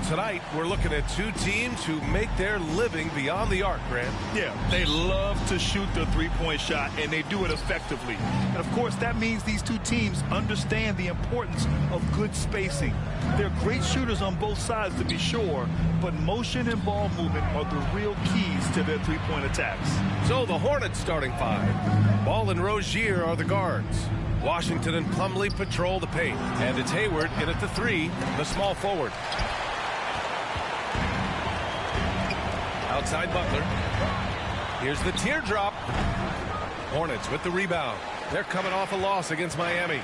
tonight, we're looking at two teams who make their living beyond the arc, Grant. Yeah, they love to shoot the three-point shot, and they do it effectively. And, of course, that means these two teams understand the importance of good spacing. They're great shooters on both sides, to be sure, but motion and ball movement are the real keys to their three-point attacks. So the Hornets starting five. Ball and Rozier are the guards. Washington and Plumlee patrol the paint. And it's Hayward in at the three, the small forward. Outside Butler. Here's the teardrop. Hornets with the rebound. They're coming off a loss against Miami.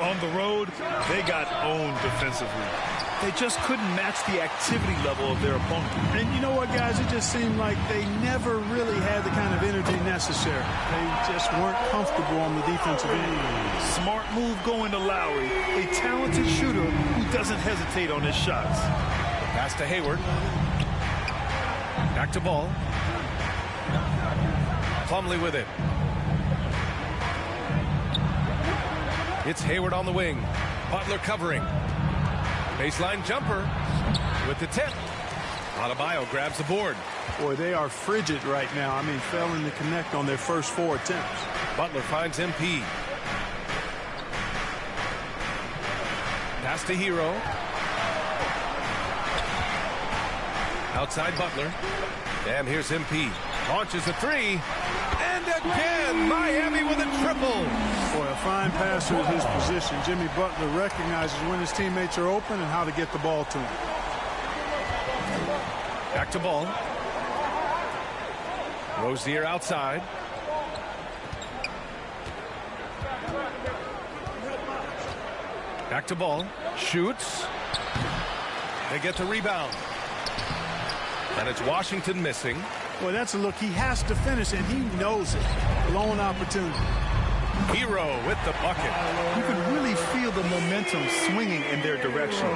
On the road, they got owned defensively. They just couldn't match the activity level of their opponent. And you know what, guys? It just seemed like they never really had the kind of energy necessary. They just weren't comfortable on the defensive end. Smart move going to Lowry, a talented shooter who doesn't hesitate on his shots. Pass to Hayward. Back to Ball. Plumlee with it. It's Hayward on the wing. Butler covering. Baseline jumper with the tip. Adebayo grabs the board. Boy, they are frigid right now. I mean, failing to connect on their first 4 attempts. Butler finds MP. Pass to Hero. Outside Butler. And here's MP. Launches a three. And again, Miami with a triple. Boy, a fine passer at his position. Jimmy Butler recognizes when his teammates are open and how to get the ball to him. Back to Ball. Rozier outside. Back to Ball. Shoots. They get the rebound. And it's Washington missing. Boy, that's a look. He has to finish, and he knows it. Blown opportunity. Hero with the bucket. You can really feel the momentum swinging in their direction.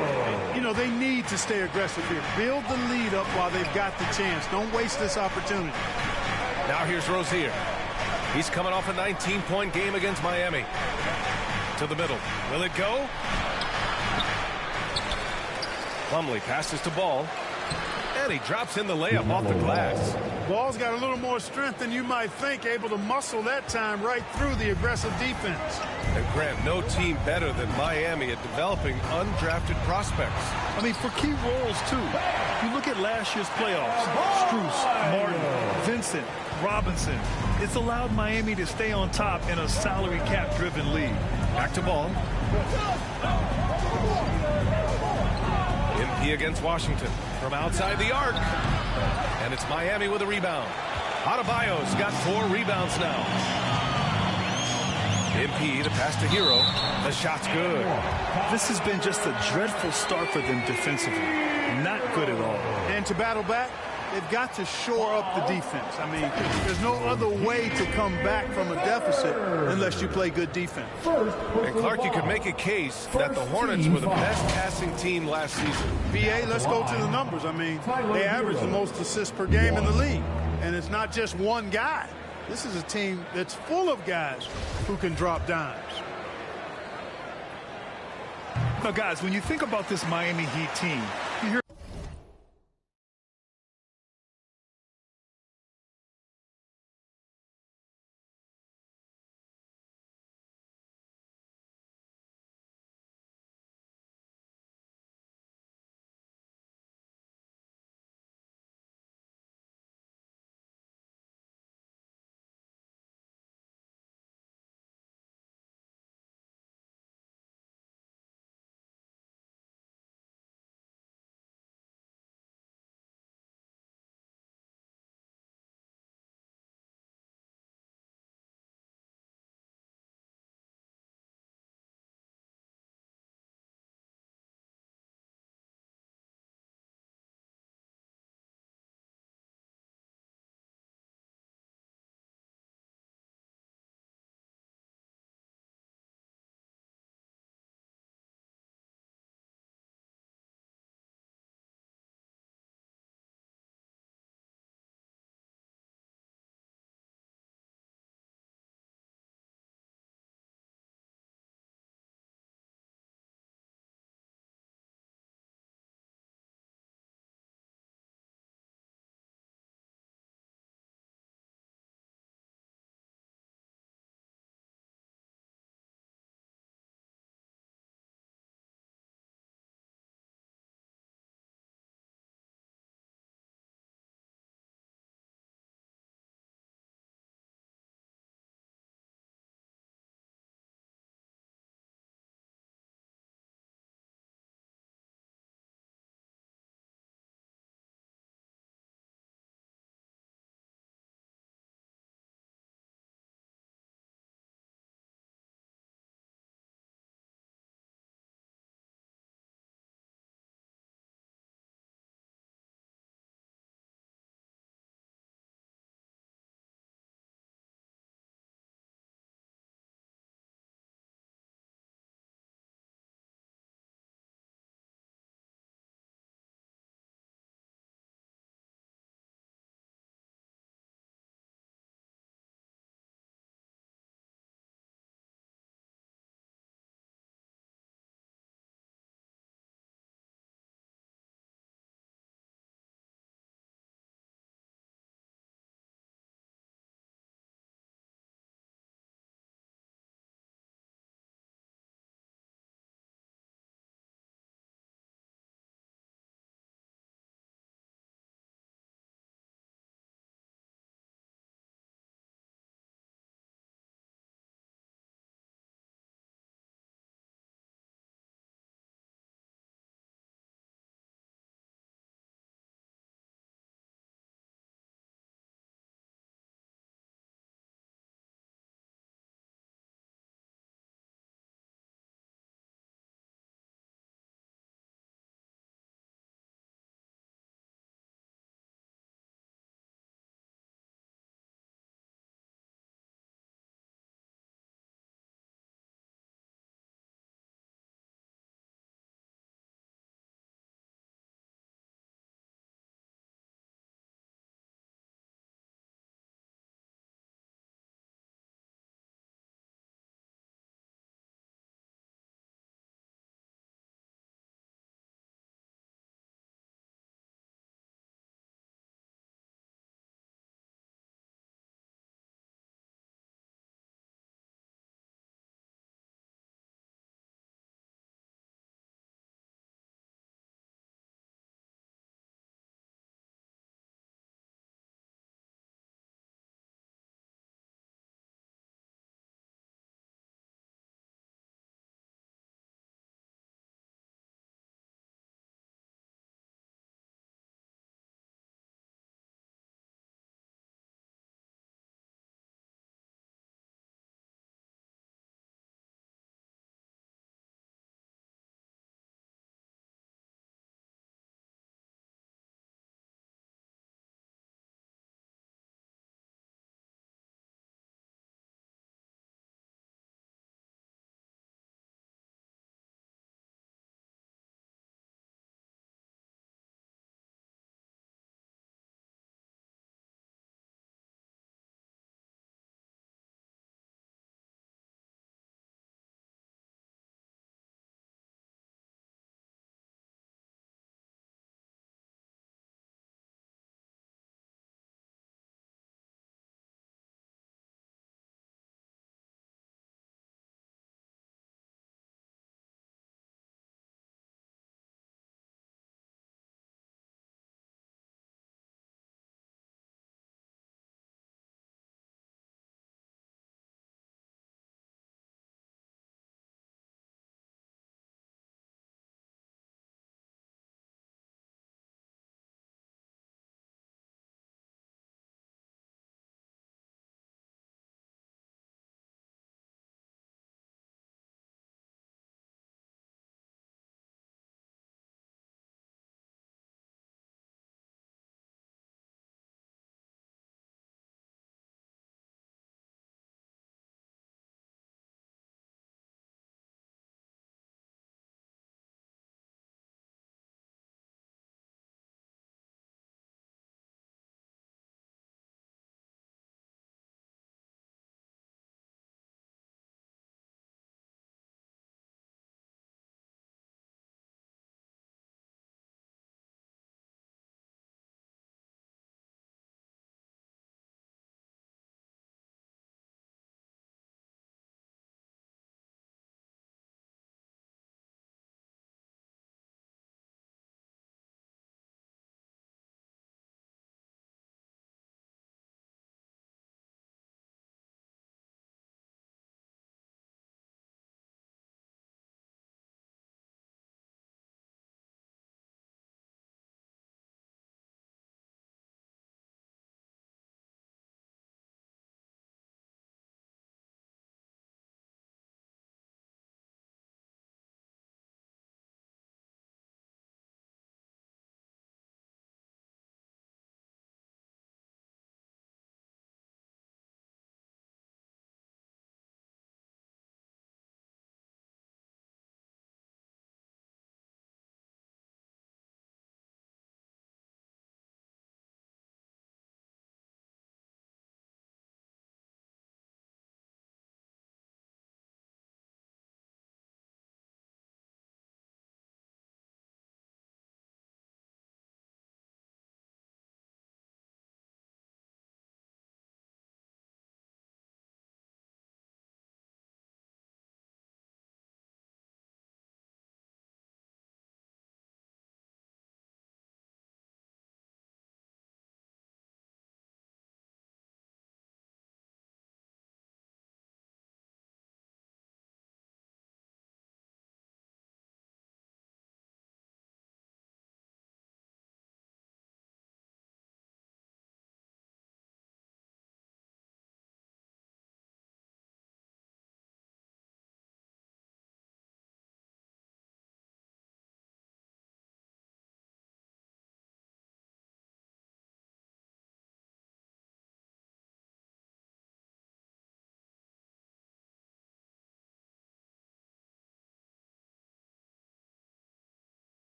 You know, they need to stay aggressive here. Build the lead up while they've got the chance. Don't waste this opportunity. Now here's Rozier. He's coming off a 19-point game against Miami. To the middle. Will it go? Plumlee passes to Ball. And he drops in the layup off the glass. Ball's got a little more strength than you might think, able to muscle that time right through the aggressive defense. And Grant, no team better than Miami at developing undrafted prospects. I mean, for key roles, too. You look at last year's playoffs. Strus, Martin, Vincent, Robinson. It's allowed Miami to stay on top in a salary cap-driven league. Back to Ball. MP against Washington from outside the arc. And it's Miami with a rebound. Adebayo's got 4 rebounds now. MP, the pass to Hero. The shot's good. This has been just a dreadful start for them defensively. Not good at all. And to battle back, they've got to shore up the defense. I mean, there's no other way to come back from a deficit unless you play good defense. And Clark, you could make a case that the Hornets were the best passing team last season. BA, let's go to the numbers. I mean, they average the most assists per game in the league. And it's not just one guy. This is a team that's full of guys who can drop dimes. Now, guys, when you think about this Miami Heat team, you hear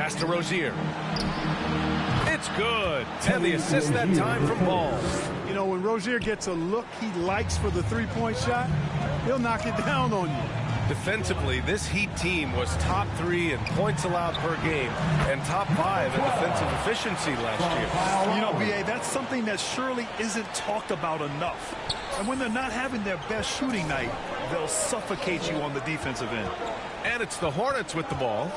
Pass to Rozier. It's good. And the assist that time from Ball. You know, when Rozier gets a look he likes for the three-point shot, he'll knock it down on you. Defensively, this Heat team was top 3 in points allowed per game and top 5 in defensive efficiency last year. You know, B.A., that's something that surely isn't talked about enough. And when they're not having their best shooting night, they'll suffocate you on the defensive end. And it's the Hornets with the ball.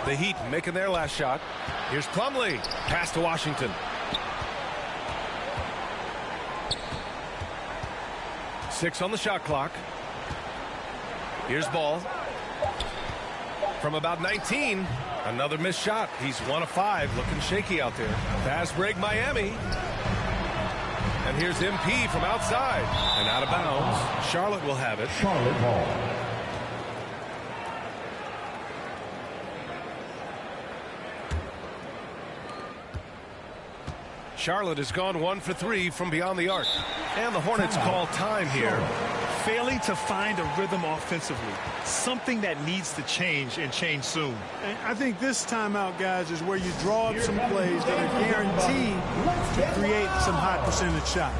The Heat making their last shot. Here's Plumlee. Pass to Washington. Six on the shot clock. Here's Ball. From about 19. Another missed shot. He's 1 of 5. Looking shaky out there. Fast break Miami. And here's MP from outside. And out of bounds. Charlotte will have it. Charlotte ball. Charlotte has gone 1 for 3 from beyond the arc. And the Hornets call time here. Failing to find a rhythm offensively. Something that needs to change and change soon. And I think this timeout, guys, is where you draw up some plays that are guaranteed to create some high percentage shots.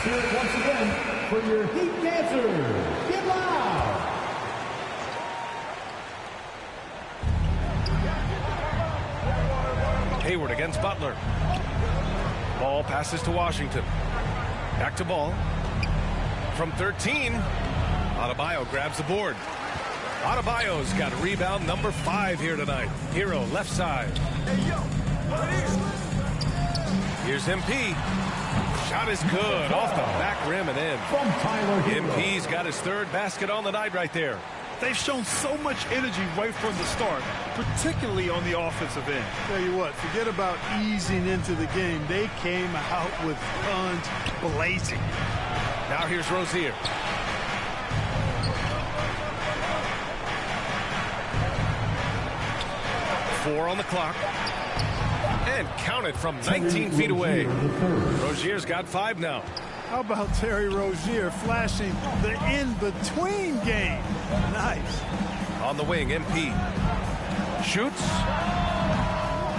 Hear it once again for your Heat dancers. Get loud! Hayward against Butler. Ball passes to Washington. Back to Ball. From 13. Adebayo grabs the board. Adebayo's got rebound number 5 here tonight. Hero left side. Here's MP. Shot is good off the back rim and in. MP's got his 3rd basket on the night right there. They've shown so much energy right from the start, particularly on the offensive end. Tell you what, forget about easing into the game. They came out with guns blazing. Now here's Rozier. Four on the clock. And counted from 19 feet away. Rozier's got 5 now. How about Terry Rozier flashing the in-between game? Nice. On the wing, MP. Shoots.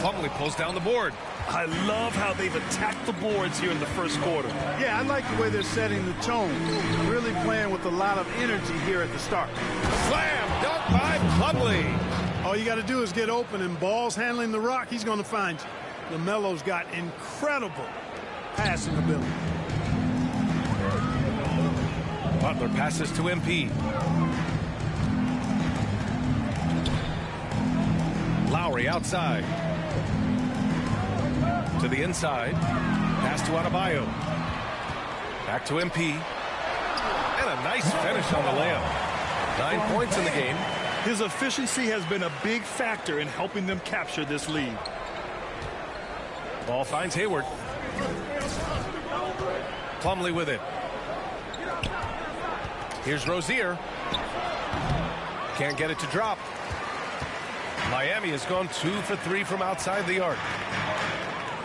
Plumlee pulls down the board. I love how they've attacked the boards here in the first quarter. Yeah, I like the way they're setting the tone. Really playing with a lot of energy here at the start. Slam dunk by Plumlee. All you got to do is get open, and Ball's handling the rock. He's going to find you. LaMelo's got incredible passing ability. Butler passes to MP. Lowry outside. To the inside. Pass to Adebayo. Back to MP. And a nice finish on the layup. 9 points in the game. His efficiency has been a big factor in helping them capture this lead. Ball finds Hayward. Plumlee with it. Here's Rozier. Can't get it to drop. Miami has gone 2 for 3 from outside the arc.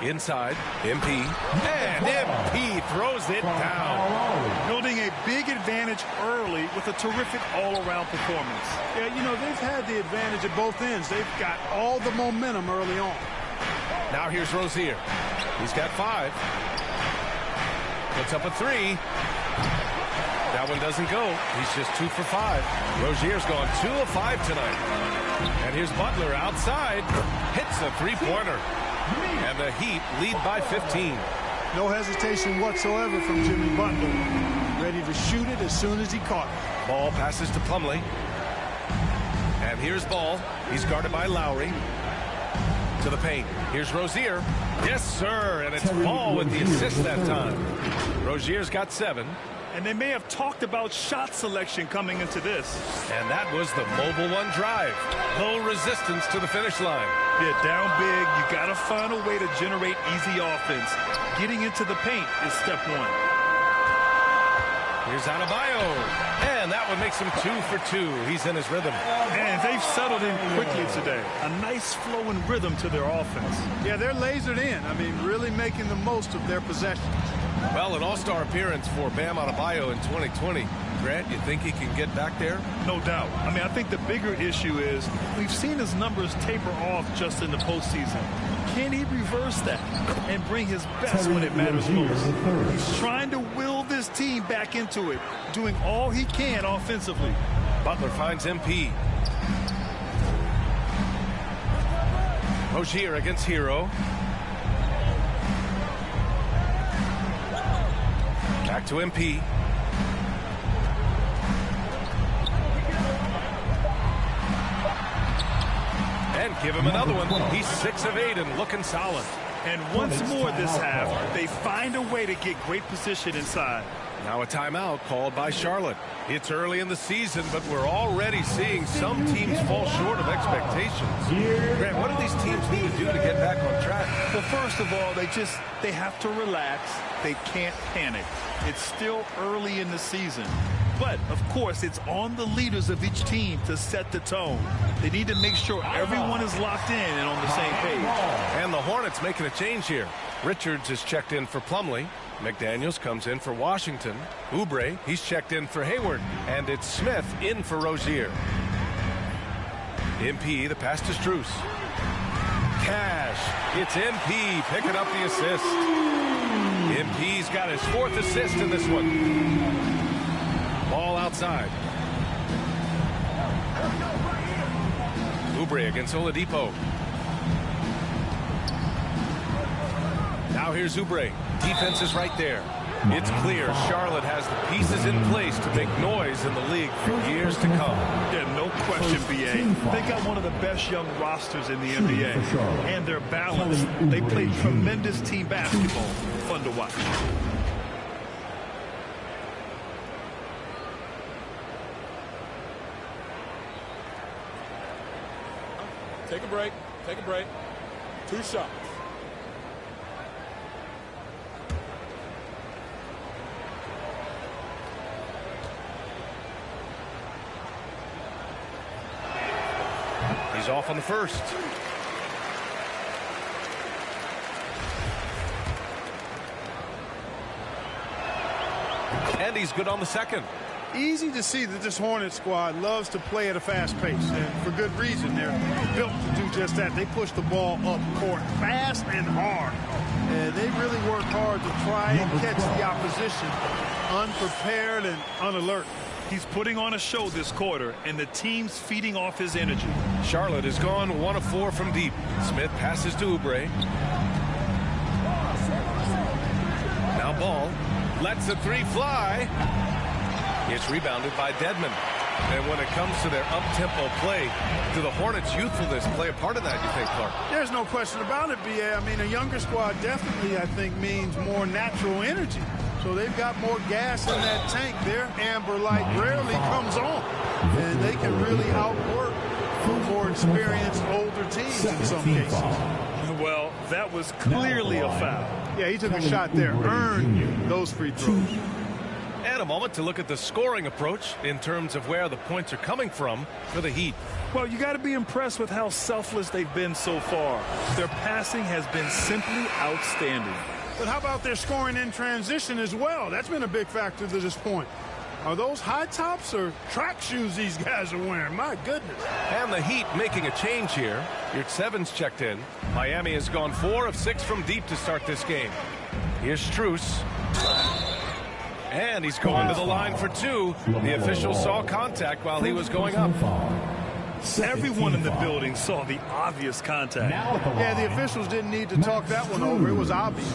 Inside, MP. And MP throws it down. Building a big advantage early with a terrific all-around performance. Yeah, you know, they've had the advantage at both ends. They've got all the momentum early on. Now here's Rozier. He's got 5. Puts up a 3. That one doesn't go. He's just 2 for 5. Rozier's gone 2 of 5 tonight. And here's Butler outside. Hits a 3-pointer. And the Heat lead by 15. No hesitation whatsoever from Jimmy Butler. Ready to shoot it as soon as he caught it. Ball passes to Plumlee. And here's Ball. He's guarded by Lowry. To the paint. Here's Rozier. Yes, sir. And it's Ball with the assist that time. Rozier's got 7. And they may have talked about shot selection coming into this. And that was the mobile one drive. Low resistance to the finish line. Yeah, down big, you got to find a way to generate easy offense. Getting into the paint is step one. Here's Adebayo, and that one makes him 2 for 2. He's in his rhythm. And they've settled in quickly today. A nice flow and rhythm to their offense. Yeah, they're lasered in. I mean, really making the most of their possessions. Well, an all-star appearance for Bam Adebayo in 2020. Grant, you think he can get back there? No doubt. I mean, I think the bigger issue is we've seen his numbers taper off just in the postseason. Can he reverse that and bring his best when it matters most? He's trying to will this team back into it, doing all he can offensively. Butler finds MP. Rozier against Hero. Back to MP. And give him another one. He's 6 of 8 and looking solid. And once more this half, they find a way to get great position inside. Now a timeout called by Charlotte. It's early in the season, but we're already seeing some teams fall short of expectations. Grant, what do these teams need to do to get back on track? Well, first of all, they have to relax. They can't panic. It's still early in the season. But, of course, it's on the leaders of each team to set the tone. They need to make sure everyone is locked in and on the same page. And the Hornets making a change here. Richards is checked in for Plumlee. McDaniels comes in for Washington. Oubre, he's checked in for Hayward. And it's Smith in for Rozier. MP, the pass to Strus. Cash. It's MP picking up the assist. MP's got his 4th assist in this one. Ball outside. Oubre against Oladipo. Now here's Oubre. Defense is right there. It's clear Charlotte has the pieces in place to make noise in the league for years to come. Yeah, no question, BA. They got one of the best young rosters in the NBA. And they're balanced. They play tremendous team basketball. Fun to watch. Take a break. Take a break. 2 shots. He's off on the first. And he's good on the second. Easy to see that this Hornet squad loves to play at a fast pace, and for good reason. They're built to do just that. They push the ball up court fast and hard, and they really work hard to try and catch the opposition unprepared and unalert. He's putting on a show this quarter, and the team's feeding off his energy. Charlotte has gone 1 of 4 from deep. Smith passes to Oubre. Now Ball lets the 3 fly. It's rebounded by Dedmon. And when it comes to their up-tempo play, do the Hornets' youthfulness play a part of that, you think, Clark? There's no question about it, B.A. I mean, a younger squad definitely, I think, means more natural energy. So they've got more gas in that tank. Their amber light rarely comes on. And they can really outwork more experienced older teams in some cases. Well, that was clearly a foul. Yeah, he took a shot there, earned those free throws. And a moment to look at the scoring approach in terms of where the points are coming from for the Heat. Well, you got to be impressed with how selfless they've been so far. Their passing has been simply outstanding. But how about their scoring in transition as well? That's been a big factor to this point. Are those high tops or track shoes these guys are wearing? My goodness. And the Heat making a change here. Yurtsevens checked in. Miami has gone 4 of 6 from deep to start this game. Here's Strus. And he's going to the line for 2. The official saw contact while he was going up. Everyone in the building saw the obvious contact. Yeah, the officials didn't need to talk that one over. It was obvious.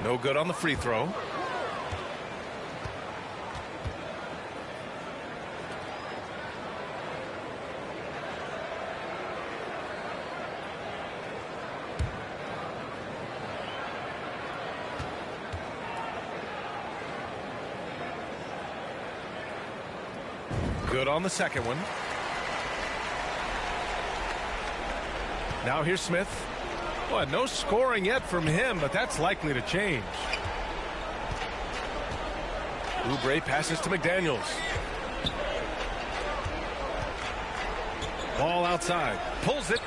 No good on the free throw. Good on the second one. Now here's Smith. Boy, no scoring yet from him, but that's likely to change. Oubre passes to McDaniels. Ball outside. Pulls it.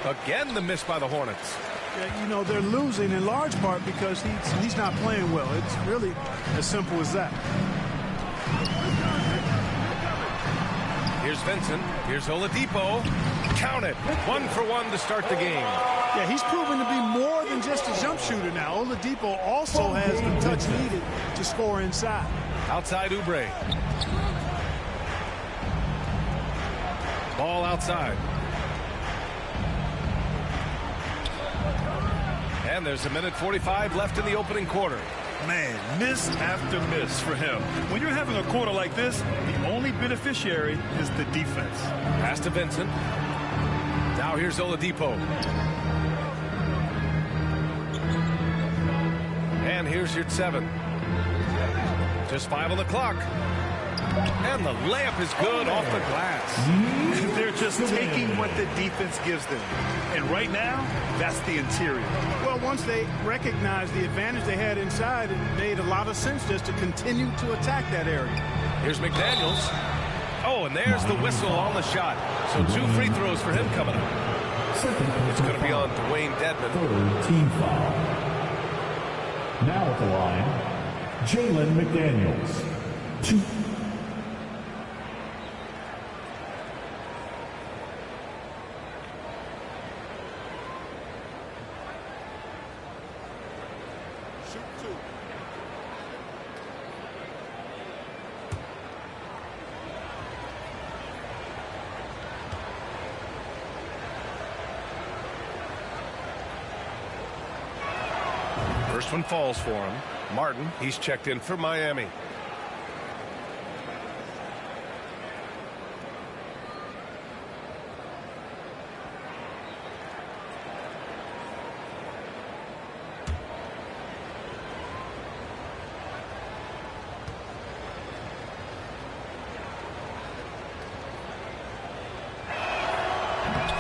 Again, the miss by the Hornets. Yeah, you know, they're losing in large part because he's not playing well. It's really as simple as that. Here's Vincent. Here's Oladipo. Count it. 1 for 1 to start the game. Yeah, he's proven to be more than just a jump shooter now. Oladipo also has the touch needed to score inside. Outside Oubre. Ball outside. And there's 1:45 left in the opening quarter. Man, miss after miss for him. When you're having a quarter like this, the only beneficiary is the defense. Pass to Vincent. Now here's Oladipo. And here's your 7. Just 5 on the clock. And the layup is good off the glass. They're just taking what the defense gives them. And right now, that's the interior. Well, once they recognized the advantage they had inside, it made a lot of sense just to continue to attack that area. Here's McDaniels. Oh, and there's the whistle on the shot. So 2 free throws for him coming up. It's going to be on Dwayne Dedman. Third team foul. Now at the line, Jalen McDaniels. 2. First one falls for him. Martin, he's checked in for Miami.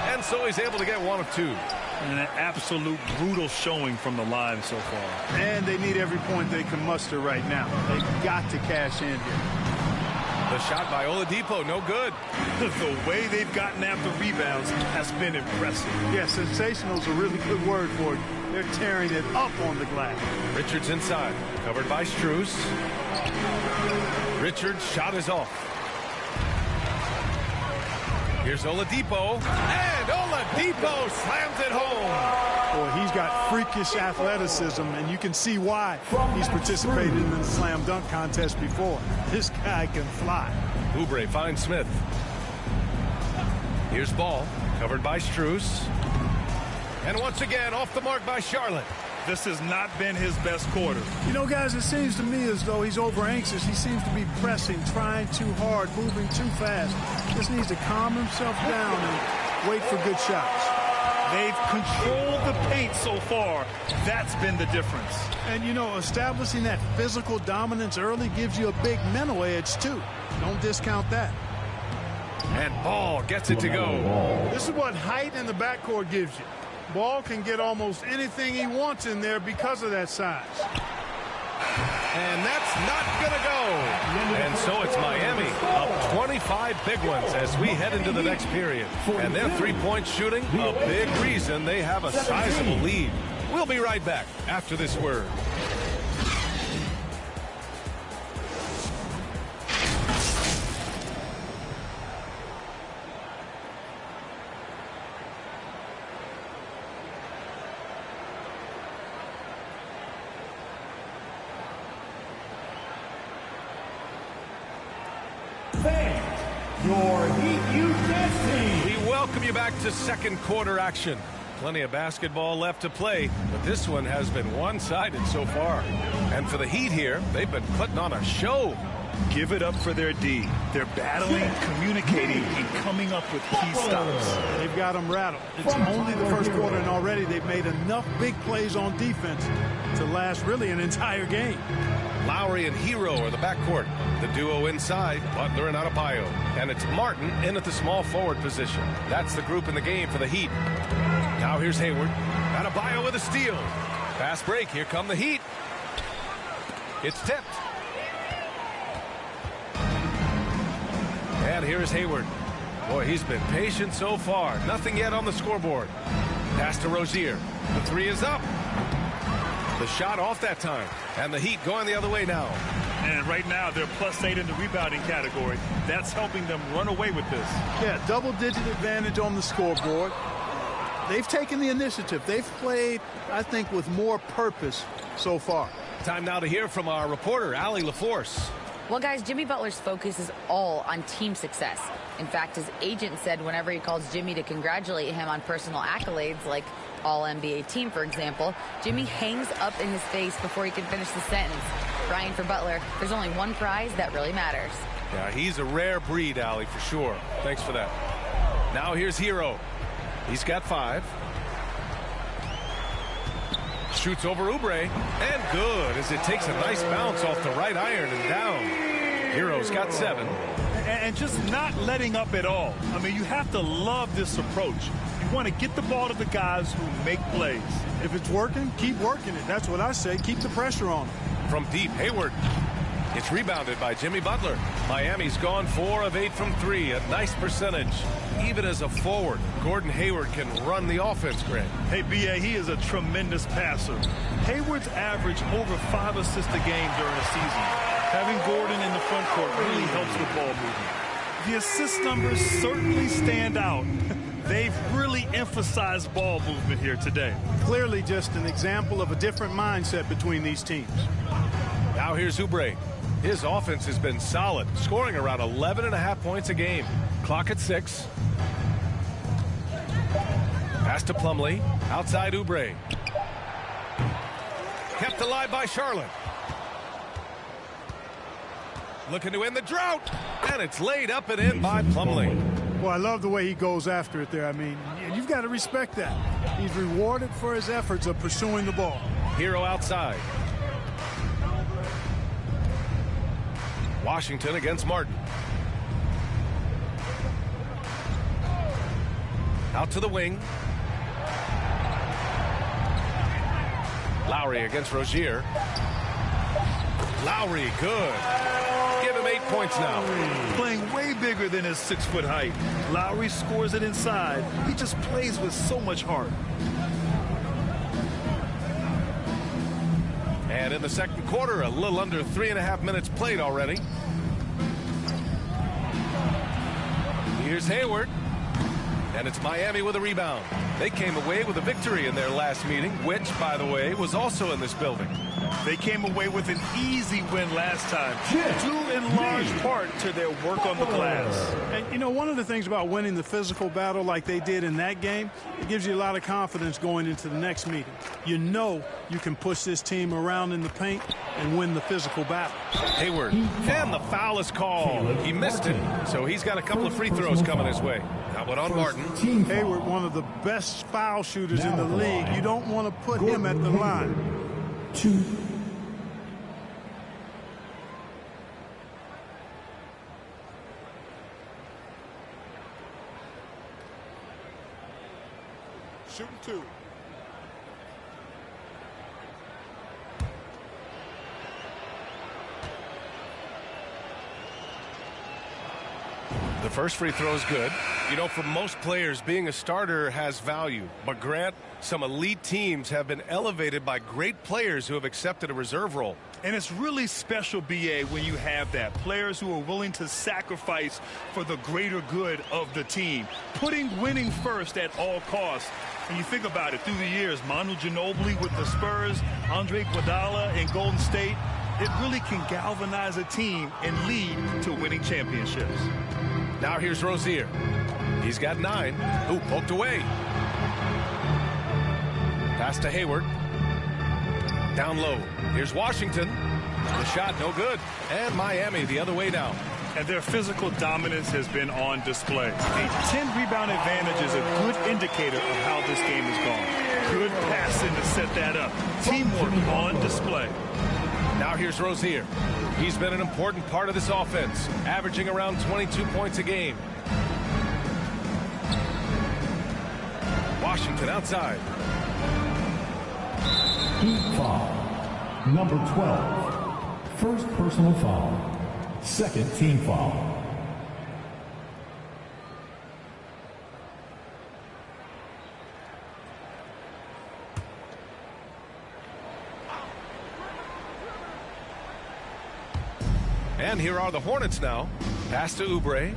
And so he's able to get 1 of 2. And an absolute brutal showing from the line so far. And they need every point they can muster right now. They've got to cash in here. The shot by Oladipo, no good. The way they've gotten after rebounds has been impressive. Yeah, sensational is a really good word for it. They're tearing it up on the glass. Richards inside, covered by Strus. Richards' shot is off. Here's Oladipo, and Oladipo slams it home. Boy, he's got freakish athleticism, and you can see why he's participated in the slam dunk contest before. This guy can fly. Oubre finds Smith. Here's Ball, covered by Strus. And once again, off the mark by Charlotte. This has not been his best quarter. You know, guys, it seems to me as though he's over anxious. He seems to be pressing, trying too hard, moving too fast. Just needs to calm himself down and wait for good shots. They've controlled the paint so far. That's been the difference. And, you know, establishing that physical dominance early gives you a big mental edge, too. Don't discount that. And Ball gets it to go. This is what height in the backcourt gives you. Ball can get almost anything he wants in there because of that size. And that's not going to go. And so it's Miami up 25 big ones as we head into the next period. And their three-point shooting, a big reason they have a sizable lead. We'll be right back after this word. Your Heat Youth Dance Team. We welcome you back to second quarter action. Plenty of basketball left to play, but this one has been one-sided so far. And for the Heat here, they've been putting on a show. Give it up for their D. They're battling, communicating, and coming up with key stops. They've got them rattled. It's only the first quarter, and already they've made enough big plays on defense to last really an entire game. Lowry and Hero are the backcourt. The duo inside, Butler and Adebayo. And it's Martin in at the small forward position. That's the group in the game for the Heat. Now here's Hayward. Adebayo with a steal. Fast break. Here come the Heat. It's tipped. And here's Hayward. Boy, he's been patient so far. Nothing yet on the scoreboard. Pass to Rozier. The three is up. The shot off that time. And the Heat going the other way now. And right now, they're +8 in the rebounding category. That's helping them run away with this. Yeah, double-digit advantage on the scoreboard. They've taken the initiative. They've played, I think, with more purpose so far. Time now to hear from our reporter, Allie LaForce. Well, guys, Jimmy Butler's focus is all on team success. In fact, his agent said whenever he calls Jimmy to congratulate him on personal accolades, like All-NBA team, for example, Jimmy hangs up in his face before he can finish the sentence. Crying for Butler, there's only one prize that really matters. Yeah, he's a rare breed, Allie, for sure. Thanks for that. Now here's Hero. He's got 5. Shoots over Oubre. And good, as it takes a nice bounce off the right iron and down. Hero's got 7. And just not letting up at all. I mean, you have to love this approach. You want to get the ball to the guys who make plays. If it's working, keep working it. That's what I say. Keep the pressure on them. From deep, Hayward. It's rebounded by Jimmy Butler. Miami's gone 4 of 8 from 3. A nice percentage. Even as a forward, Gordon Hayward can run the offense, Greg. Hey, B.A., he is a tremendous passer. Hayward's averaged over 5 assists a game during the season. Having Gordon in the front court really helps with ball movement. The assist numbers certainly stand out. They've really emphasized ball movement here today. Clearly just an example of a different mindset between these teams. Now here's Oubre. His offense has been solid, scoring around 11.5 points a game. Clock at 6. Pass to Plumlee. Outside Oubre. Kept alive by Charlotte. Looking to end the drought. And it's laid up and in by Plumlee. Well, I love the way he goes after it there. I mean, you've got to respect that. He's rewarded for his efforts of pursuing the ball. Hero outside. Washington against Martin. Out to the wing. Lowry against Rozier. Lowry, good. Give him 8 points now. Playing way bigger than his 6-foot height. Lowry scores it inside. He just plays with so much heart. And in the second quarter, a little under 3.5 minutes played already. Here's Hayward. And it's Miami with a rebound. They came away with a victory in their last meeting, which, by the way, was also in this building. They came away with an easy win last time, due in large part to their work on the glass. And, you know, one of the things about winning the physical battle like they did in that game, it gives you a lot of confidence going into the next meeting. You know you can push this team around in the paint and win the physical battle. Hayward, and the foul is called. He missed it, so he's got a couple of free throws coming his way. That one on Martin. Hayward, one of the best foul shooters in the league. You don't want to put him at the line. 2. Shooting 2. The first free throw is good. You know, for most players, being a starter has value. But Grant, some elite teams have been elevated by great players who have accepted a reserve role. And it's really special, B.A., when you have that. Players who are willing to sacrifice for the greater good of the team. Putting winning first at all costs. And you think about it, through the years, Manu Ginobili with the Spurs, Andre Iguodala in Golden State, it really can galvanize a team and lead to winning championships. Now here's Rozier. He's got 9. Ooh, poked away. Pass to Hayward. Down low. Here's Washington. The shot no good. And Miami the other way now. And their physical dominance has been on display. A 10-rebound advantage is a good indicator of how this game has gone. Good passing to set that up. Teamwork on display. Now here's Rozier. He's been an important part of this offense, averaging around 22 points a game. Washington outside. Heat foul. Number 12. First personal foul. Second team foul. And here are the Hornets now. Pass to Oubre.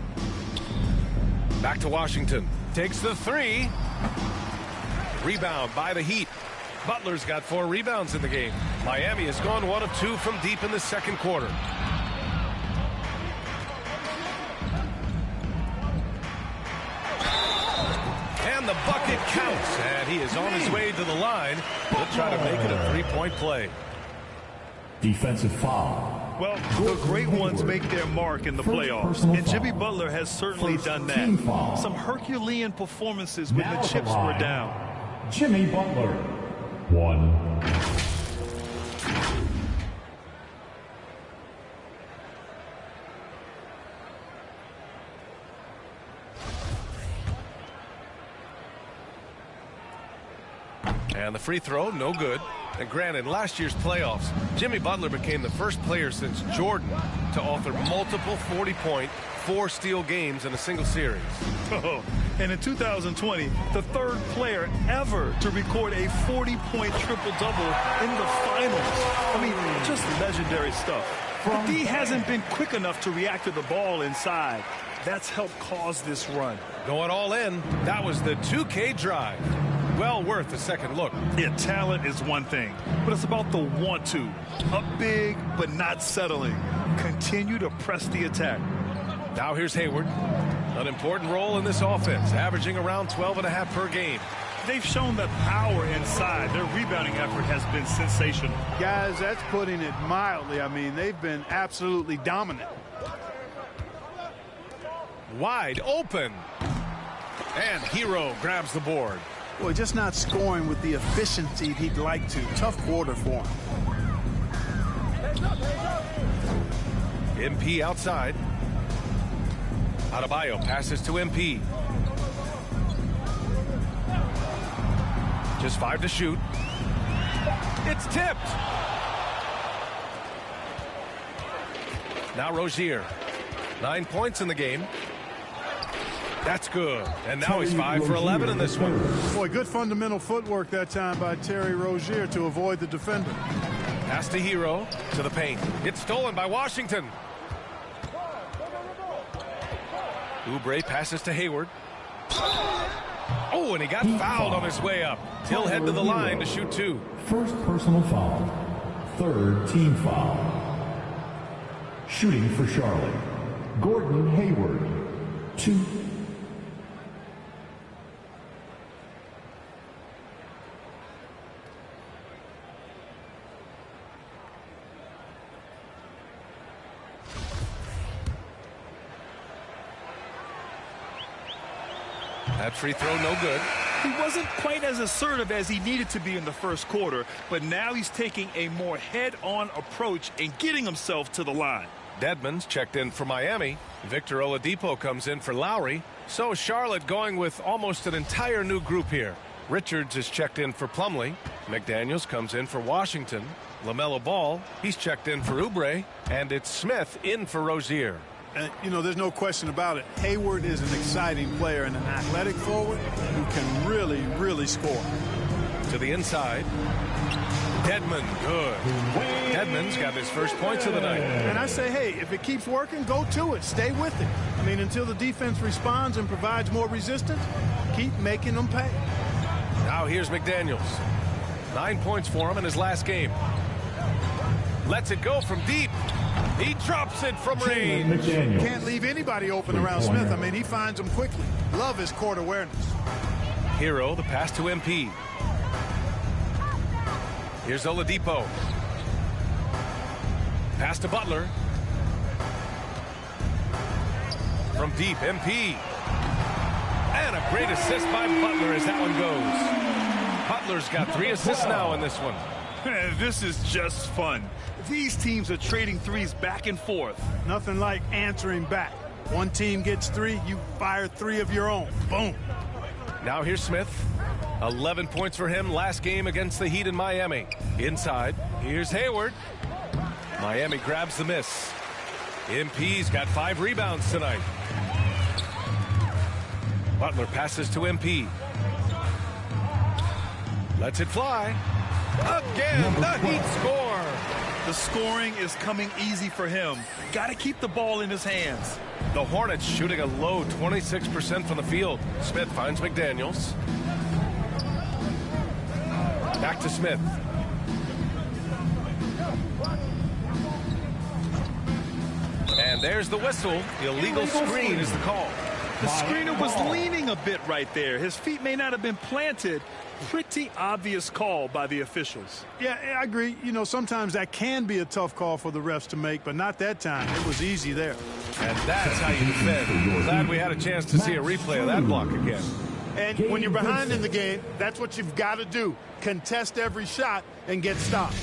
Back to Washington. Takes the three. Rebound by the Heat. Butler's got 4 rebounds in the game. Miami has gone 1 of 2 from deep in the second quarter. And the bucket counts. And he is on his way to the line. He'll try to make it a 3-point play. Defensive foul. Well, the great ones make their mark in the playoffs, and Jimmy Butler has certainly done that. Some Herculean performances when the chips were down. Jimmy Butler. 1. And the free throw, no good. And granted, in last year's playoffs, Jimmy Butler became the first player since Jordan to author multiple 40-point, 4-steal games in a single series. Oh, and in 2020, the third player ever to record a 40-point triple-double in the finals. I mean, just legendary stuff. But D hasn't been quick enough to react to the ball inside. That's helped cause this run. Going all in, that was the 2K drive. Well worth a second look. Yeah, talent is one thing, but it's about the want to. Up big, but not settling. Continue to press the attack. Now here's Hayward. An important role in this offense, averaging around 12.5 per game. They've shown that power inside. Their rebounding effort has been sensational. Guys, that's putting it mildly. I mean, they've been absolutely dominant. Wide open. And Hero grabs the board. Boy, just not scoring with the efficiency he'd like to. Tough quarter for him. MP outside. Adebayo passes to MP. Just 5 to shoot. It's tipped. Now Rozier. 9 points in the game. That's good. And now he's 5 for 11 in this one. Boy, good fundamental footwork that time by Terry Rozier to avoid the defender. Pass to Hero to the paint. It's stolen by Washington. Oubre passes to Hayward. Oh, and he got fouled on his way up. He'll head to the line to shoot 2. First personal foul. Third team foul. Shooting for Charlotte. Gordon Hayward. 2. That free throw no good. He wasn't quite as assertive as he needed to be in the first quarter, but now he's taking a more head-on approach and getting himself to the line. Dedmon's checked in for Miami. Victor Oladipo comes in for Lowry. So Charlotte going with almost an entire new group here. Richards is checked in for Plumlee. McDaniels comes in for Washington. LaMelo Ball, he's checked in for Oubre. And it's Smith in for Rozier. You know, there's no question about it. Hayward is an exciting player and an athletic forward who can really, really score. To the inside. Dedmon, good. Dedmon's got his first points of the night. And I say, hey, if it keeps working, go to it. Stay with it. I mean, until the defense responds and provides more resistance, keep making them pay. Now here's McDaniels. 9 points for him in his last game. Lets it go from deep. He drops it from range. Can't leave anybody open around Smith. I mean, he finds them quickly. Love his court awareness. Hero, the pass to MP. Here's Oladipo. Pass to Butler. From deep, MP. And a great assist by Butler as that one goes. Butler's got 3 assists now in this one. This is just fun. These teams are trading threes back and forth. Nothing like answering back. One team gets 3, you fire 3 of your own. Boom. Now here's Smith. 11 points for him last game against the Heat in Miami. Inside, here's Hayward. Miami grabs the miss. MP's got 5 rebounds tonight. Butler passes to MP. Lets it fly. Again, the Heat score. The scoring is coming easy for him. Got to keep the ball in his hands. The Hornets shooting a low 26% from the field. Smith finds McDaniels. Back to Smith. And there's the whistle. Illegal screen is the call. The screener was leaning a bit right there. His feet may not have been planted. Pretty obvious call by the officials. Yeah, I agree. You know, sometimes that can be a tough call for the refs to make, but not that time. It was easy there. And that's how you defend. Glad we had a chance to see a replay of that block again. And when you're behind in the game, that's what you've got to do. Contest every shot and get stopped.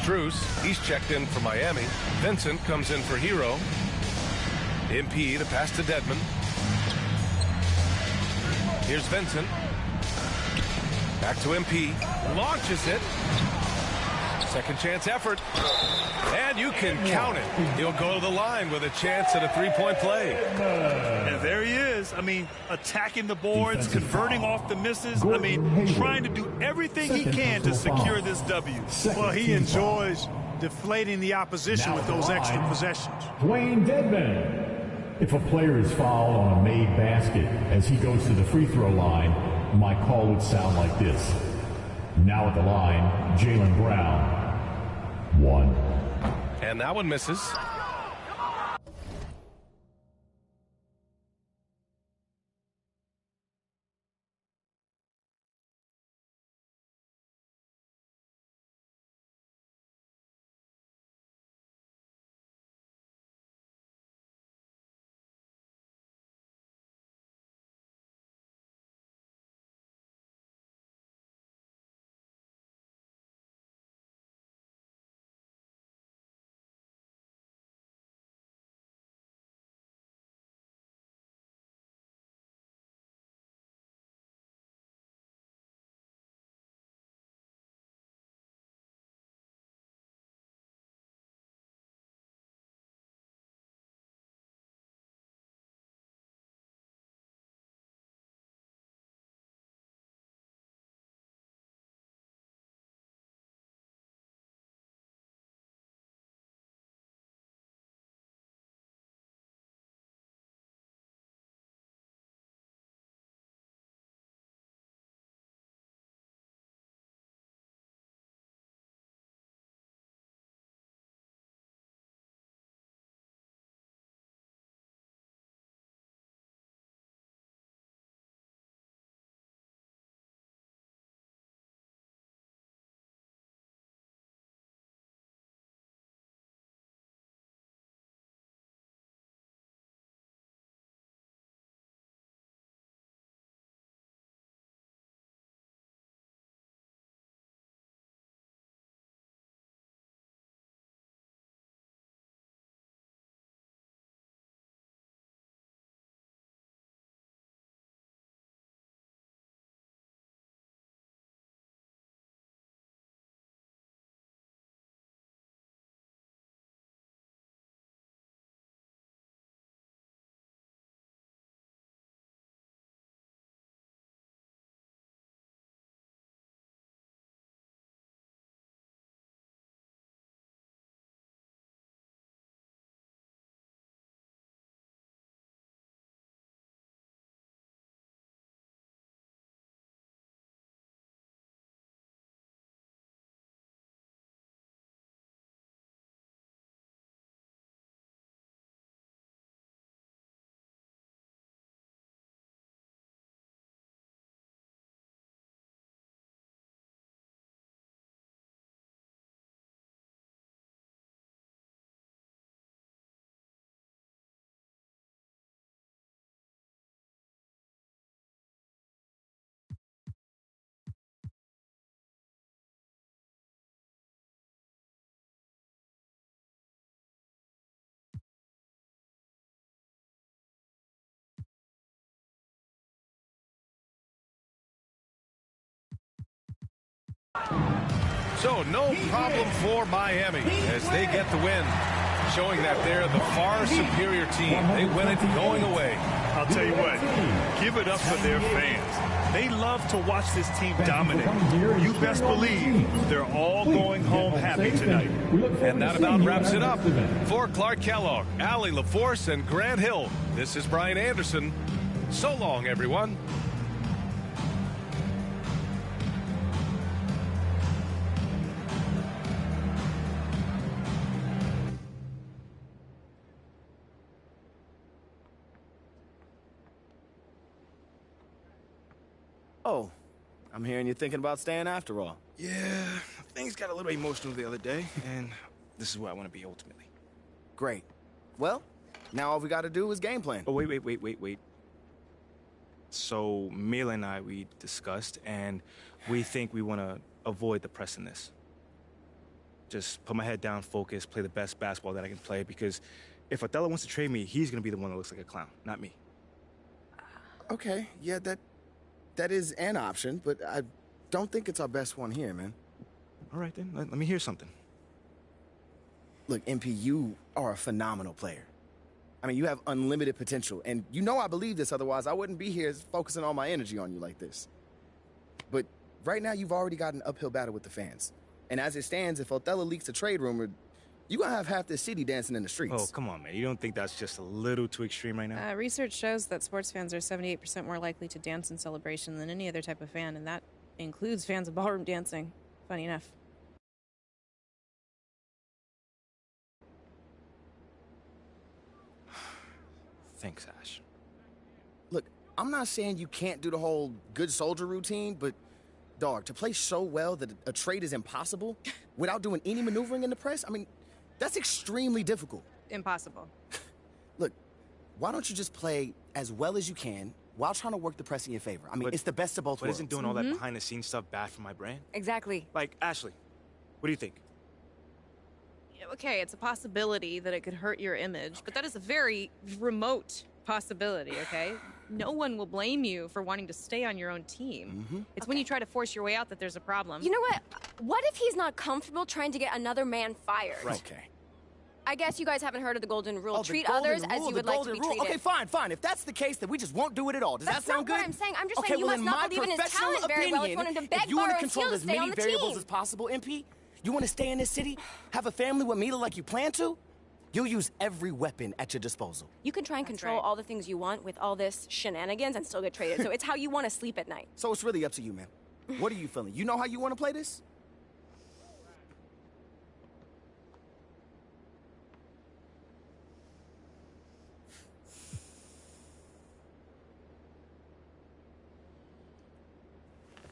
Strus, he's checked in for Miami. Vincent comes in for Hero. MP, the pass to Dedmon. Here's Vincent. Back to MP. Launches it. Second chance effort. And you can count it. He'll go to the line with a chance at a 3-point play. And there he is. I mean, attacking the boards, converting off the misses. I mean, trying to do everything he can to secure this W. Well, he enjoys deflating the opposition with those extra possessions. Dwayne Dedmon. If a player is fouled on a made basket as he goes to the free throw line, my call would sound like this. Now at the line, Jaylen Brown. 1. And that one misses. So no problem for Miami as they get the win, showing that they're the far superior team. They win it going away. I'll tell you what, give it up for their fans. They love to watch this team dominate. You best believe they're all going home happy tonight. And that about wraps it up. For Clark Kellogg, Allie LaForce, and Grant Hill, this is Brian Anderson. So long, everyone. Oh, I'm hearing you're thinking about staying after all. Yeah, things got a little emotional the other day, and this is where I want to be ultimately. Great. Well, now all we got to do is game plan. Oh, wait. So, Mila and I, we discussed, and we think we want to avoid the press in this. Just put my head down, focus, play the best basketball that I can play, because if Othello wants to trade me, he's going to be the one that looks like a clown, not me. Okay, yeah, that is an option, but I don't think it's our best one here, man. All right, then. Let me hear something. Look, MP, you are a phenomenal player. I mean, you have unlimited potential, and you know I believe this, otherwise I wouldn't be here focusing all my energy on you like this. But right now, you've already got an uphill battle with the fans. And as it stands, if Othello leaks a trade rumor, you're going to have half the city dancing in the streets. Oh, come on, man. You don't think that's just a little too extreme right now? Research shows that sports fans are 78% more likely to dance in celebration than any other type of fan, and that includes fans of ballroom dancing. Funny enough. Thanks, Ash. Look, I'm not saying you can't do the whole good soldier routine, but, dog, to play so well that a trade is impossible without doing any maneuvering in the press, I mean, that's extremely difficult. Impossible. Look, why don't you just play as well as you can while trying to work the press in your favor? I mean, it's the best of both But worlds. isn't doing all that behind-the-scenes stuff bad for my brand? Exactly. Like, Ashley, what do you think? Okay, it's a possibility that it could hurt your image, but that is a very remote possibility, okay? No one will blame you for wanting to stay on your own team. It's when you try to force your way out that there's a problem. You know what? What if he's not comfortable trying to get another man fired? Right. Okay. I guess you guys haven't heard of the golden rule. Oh, Treat the golden others as rule, you the would like to golden be rule. treated. Okay, fine. If that's the case, then we just won't do it at all. Does that sound good? That's not what I'm saying. I'm just okay, saying you well, must not believe in his professional talent very well if you opinion, want him to beg, if you want borrow, to and control steal to as stay on many the variables team. as possible, MP, you want to stay in this city, have a family with Mila like you plan to, you'll use every weapon at your disposal. You can try and control all the things you want with all this shenanigans and still get traded. So it's how you want to sleep at night. So it's really up to you, man. What are you feeling? You know how you want to play this?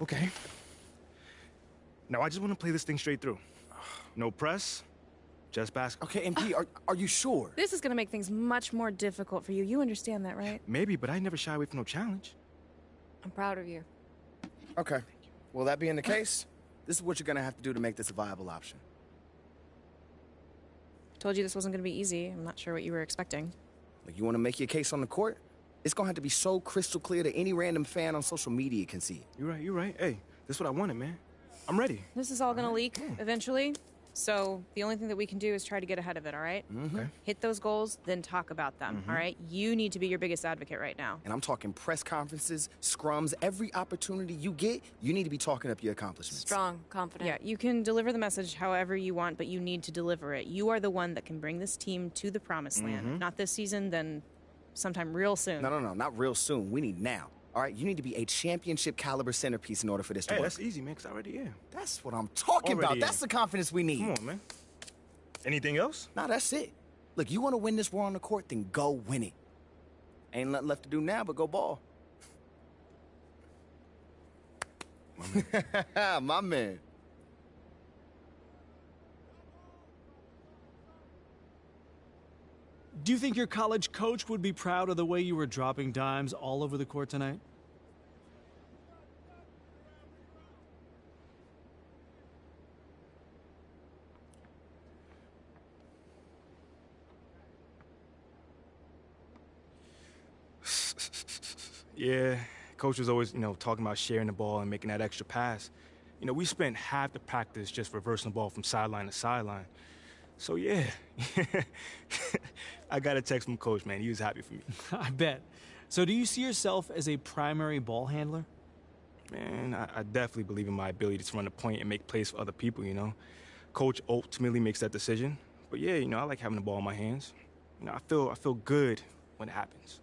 Okay. Now, I just want to play this thing straight through. No press, just basketball. Okay, MP, are you sure? This is going to make things much more difficult for you. You understand that, right? Maybe, but I never shy away from no challenge. I'm proud of you. Okay. Well, that being the case, this is what you're going to have to do to make this a viable option. Told you this wasn't going to be easy. I'm not sure what you were expecting. Like, you want to make your case on the court? It's going to have to be so crystal clear that any random fan on social media can see it. You're right. Hey, this is what I wanted, man. I'm ready. This is all going to leak eventually. So the only thing that we can do is try to get ahead of it, all right? Okay. Hit those goals, then talk about them, all right? You need to be your biggest advocate right now. And I'm talking press conferences, scrums, every opportunity you get, you need to be talking up your accomplishments. Strong, confident. Yeah, you can deliver the message however you want, but you need to deliver it. You are the one that can bring this team to the promised land. If not this season, then sometime real soon. No, not real soon. We need now. All right, you need to be a championship caliber centerpiece in order for this to work. That's easy, man, because I already am. That's what I'm talking about. That's the confidence we need. Come on, man. Anything else? Nah, that's it. Look, you want to win this war on the court, then go win it. Ain't nothing left to do now but go ball. My man. Do you think your college coach would be proud of the way you were dropping dimes all over the court tonight? Yeah, coach was always, talking about sharing the ball and making that extra pass. You know, we spent half the practice just reversing the ball from sideline to sideline. So, yeah, I got a text from Coach, man. He was happy for me. I bet. So do you see yourself as a primary ball handler? Man, I definitely believe in my ability to run the point and make plays for other people, you know. Coach ultimately makes that decision. But, yeah, you know, I like having the ball in my hands. You know, I feel good when it happens.